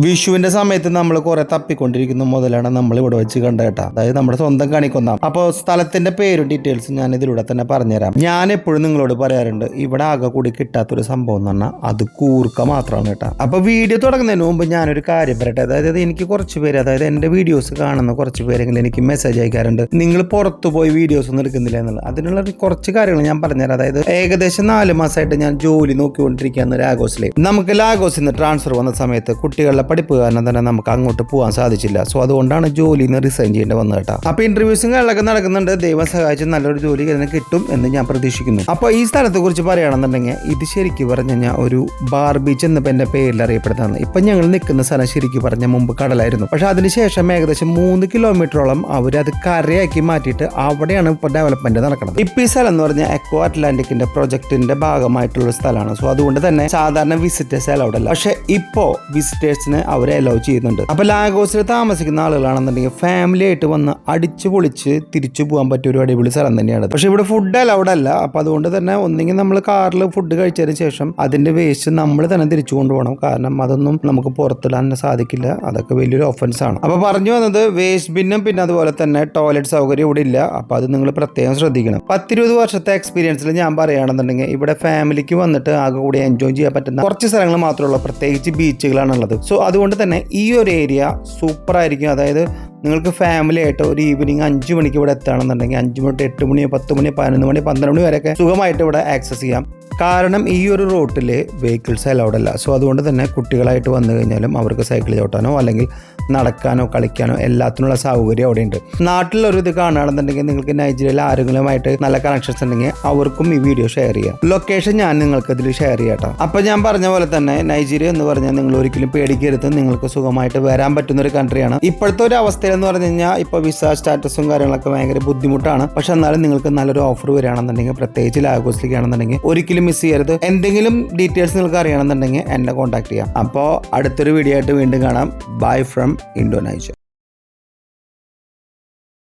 വിഷുവിന്റെ സമയത്ത് നമ്മൾ കുറെ തപ്പിക്കൊണ്ടിരിക്കുന്ന മുതലാണ് നമ്മൾ ഇവിടെ വെച്ച് കണ്ട കേട്ടാ. അതായത് നമ്മുടെ സ്വന്തം കണിക്കൊന്നാം. അപ്പോൾ സ്ഥലത്തിന്റെ പേരും ഡീറ്റെയിൽസും ഞാൻ ഇതിലൂടെ തന്നെ പറഞ്ഞുതരാം. ഞാൻ എപ്പോഴും നിങ്ങളോട് പറയാറുണ്ട്, ഇവിടെ ആകെ കൂടി കിട്ടാത്തൊരു സംഭവം എന്ന് പറഞ്ഞാൽ അത് കൂർക്ക മാത്രമാണ് കേട്ടാ. അപ്പൊ വീഡിയോ തുടങ്ങുന്നതിന് മുമ്പ് ഞാനൊരു കാര്യം പറയട്ടെ. അതായത് എനിക്ക് കുറച്ച് പേര്, അതായത് എന്റെ വീഡിയോസ് കാണുന്ന കുറച്ച് പേരെങ്കിലും എനിക്ക് മെസ്സേജ് അയക്കാറുണ്ട്, നിങ്ങൾ പുറത്തു പോയി വീഡിയോസ് ഒന്നും എടുക്കുന്നില്ല എന്നുള്ളത്. അതിനുള്ള കുറച്ച് കാര്യങ്ങൾ ഞാൻ പറഞ്ഞുതരാം. അതായത് ഏകദേശം 4 മാസമായിട്ട് ഞാൻ ജോലി നോക്കിക്കൊണ്ടിരിക്കുകയാണ് ലാഗോസിൽ. നമുക്ക് ലാഗോസിൽ നിന്ന് ട്രാൻസ്ഫർ വന്ന സമയത്ത് കുട്ടികളുടെ പഠിപ്പ് കാരണം തന്നെ നമുക്ക് അങ്ങോട്ട് പോകാൻ സാധിച്ചില്ല. സോ അതുകൊണ്ടാണ് ജോലിയിൽ നിന്ന് റിസൈൻ ചെയ്യേണ്ടി വന്നത് കേട്ടോ. അപ്പൊ ഇന്റർവ്യൂസും കാര്യങ്ങളൊക്കെ നടക്കുന്നുണ്ട്. ദൈവം സഹായിച്ച് നല്ലൊരു ജോലി ഇതിന് കിട്ടും എന്ന് ഞാൻ പ്രതീക്ഷിക്കുന്നു. അപ്പൊ ഈ സ്ഥലത്തെ കുറിച്ച് പറയുകയാണെന്നുണ്ടെങ്കിൽ ഇത് ശരിക്കും പറഞ്ഞു കഴിഞ്ഞാൽ ഒരു ബാർ ബീച്ച് എന്ന എന്റെ പേരിൽ അറിയപ്പെടുന്നതാണ്. ഇപ്പൊ ഞങ്ങൾ നിൽക്കുന്ന സ്ഥലം ശരിക്കും പറഞ്ഞ മുമ്പ് കടലായിരുന്നു. പക്ഷെ അതിനുശേഷം ഏകദേശം 3 കിലോമീറ്ററോളം അവരത് കരയാക്കി മാറ്റിയിട്ട് അവിടെയാണ് ഇപ്പൊ ഡെവലപ്മെന്റ് നടക്കുന്നത്. ഇപ്പൊ ഈ സ്ഥലം എന്ന് പറഞ്ഞാൽ എക്കോ അറ്റ്ലാന്റിക്കിന്റെ പ്രൊജക്ടിന്റെ ഭാഗമായിട്ടുള്ള സ്ഥലമാണ്. സോ അതുകൊണ്ട് തന്നെ സാധാരണ വിസിറ്റേഴ്സ് അലൗഡ് അല്ല. പക്ഷെ ഇപ്പോ വിസിറ്റേഴ്സിന് അവരെ അലോ ചെയ്യുന്നുണ്ട്. അപ്പൊ ലാഗോസിൽ താമസിക്കുന്ന ആളുകളാണെന്നുണ്ടെങ്കിൽ ഫാമിലി ആയിട്ട് വന്ന് അടിച്ചു പൊളിച്ച് തിരിച്ചു പോകാൻ പറ്റിയ ഒരു അടിപൊളി സ്ഥലം തന്നെയാണ്. പക്ഷെ ഇവിടെ ഫുഡ് അലൗഡ് അല്ല. അപ്പൊ അതുകൊണ്ട് തന്നെ ഒന്നെങ്കിൽ നമ്മൾ കാറിൽ ഫുഡ് കഴിച്ചതിന് ശേഷം അതിന്റെ വേസ്റ്റ് നമ്മൾ തന്നെ തിരിച്ചു കൊണ്ടുപോകണം. കാരണം അതൊന്നും നമുക്ക് പുറത്തിടാൻ സാധിക്കില്ല. അതൊക്കെ വലിയൊരു ഒഫൻസ് ആണ്. അപ്പൊ പറഞ്ഞു വന്നത് വേസ്റ്റ് ബിന്നും പിന്നെ അതുപോലെ തന്നെ ടോയ്ലറ്റ് സൗകര്യം ഇവിടെ ഇല്ല. അപ്പൊ അത് നിങ്ങൾ പ്രത്യേകം ശ്രദ്ധിക്കണം. 10-20 വർഷത്തെ എക്സ്പീരിയൻസിൽ ഞാൻ പറയുകയാണെന്നുണ്ടെങ്കിൽ ഇവിടെ ഫാമിലിക്ക് വന്നിട്ട് ആകെ കൂടി എൻജോയ് ചെയ്യാൻ പറ്റുന്ന കുറച്ച് സ്ഥലങ്ങൾ മാത്രമുള്ള, പ്രത്യേകിച്ച് ബീച്ചുകളാണുള്ളത്. സോ അതുകൊണ്ട് തന്നെ ഈ ഒരു ഏരിയ സൂപ്പർ ആയിരിക്കും. അതായത് നിങ്ങൾക്ക് ഫാമിലി ആയിട്ട് ഒരു ഈവനിങ് 5 മണിക്ക് ഇവിടെ എത്തുകയാണെന്നുണ്ടെങ്കിൽ 5 മണി 8 മണി 10 മണി 11 മണി 12 മണി വരെയൊക്കെ സുഖമായിട്ട് ഇവിടെ ആക്സസ് ചെയ്യാം. കാരണം ഈ ഒരു റൂട്ടിൽ വെഹിക്കിൾസ് അലൗഡ് അല്ല. സോ അതുകൊണ്ട് തന്നെ കുട്ടികളായിട്ട് വന്നു കഴിഞ്ഞാലും അവർക്ക് സൈക്കിൾ ചവിട്ടാനോ അല്ലെങ്കിൽ നടക്കാനോ കളിക്കാനോ എല്ലാത്തിനുള്ള സൗകര്യം അവിടെ ഉണ്ട്. നാട്ടിലൊരു ഇത് കാണുകയാണെന്നുണ്ടെങ്കിൽ നിങ്ങൾക്ക് നൈജീരിയയിൽ ആരെങ്കിലുമായിട്ട് നല്ല കണക്ഷൻസ് ഉണ്ടെങ്കിൽ അവർക്കും ഈ വീഡിയോ ഷെയർ ചെയ്യാം. ലൊക്കേഷൻ ഞാൻ നിങ്ങൾക്ക് ഇതിൽ ഷെയർ ചെയ്യാട്ടോ. അപ്പൊ ഞാൻ പറഞ്ഞ പോലെ തന്നെ നൈജീരിയ എന്ന് പറഞ്ഞാൽ നിങ്ങൾ ഒരിക്കലും പേടിക്കരുത്. നിങ്ങൾക്ക് സുഖമായിട്ട് വരാൻ പറ്റുന്ന ഒരു കൺട്രിയാണ്. ഇപ്പോഴത്തെ ഒരു അവസ്ഥയിൽ എന്ന് പറഞ്ഞു കഴിഞ്ഞാൽ ഇപ്പൊ വിസ സ്റ്റാറ്റസും കാര്യങ്ങളൊക്കെ ഭയങ്കര ബുദ്ധിമുട്ടാണ്. പക്ഷെ എന്നാലും നിങ്ങൾക്ക് നല്ലൊരു ഓഫർ വരികയാണെന്നുണ്ടെങ്കിൽ, പ്രത്യേകിച്ച് ലാഗോസിലേക്കാണെന്നുണ്ടെങ്കിൽ ഒരിക്കലും മിസ് ചെയ്യരുത്. എന്തെങ്കിലും ഡീറ്റെയിൽസ് നിങ്ങൾക്ക് അറിയണമെന്നുണ്ടെങ്കിൽ എന്നെ കോൺടാക്ട് ചെയ്യാം. അപ്പോൾ അടുത്തൊരു വീഡിയോ ആയിട്ട് വീണ്ടും കാണാം. Bye from Indonesia.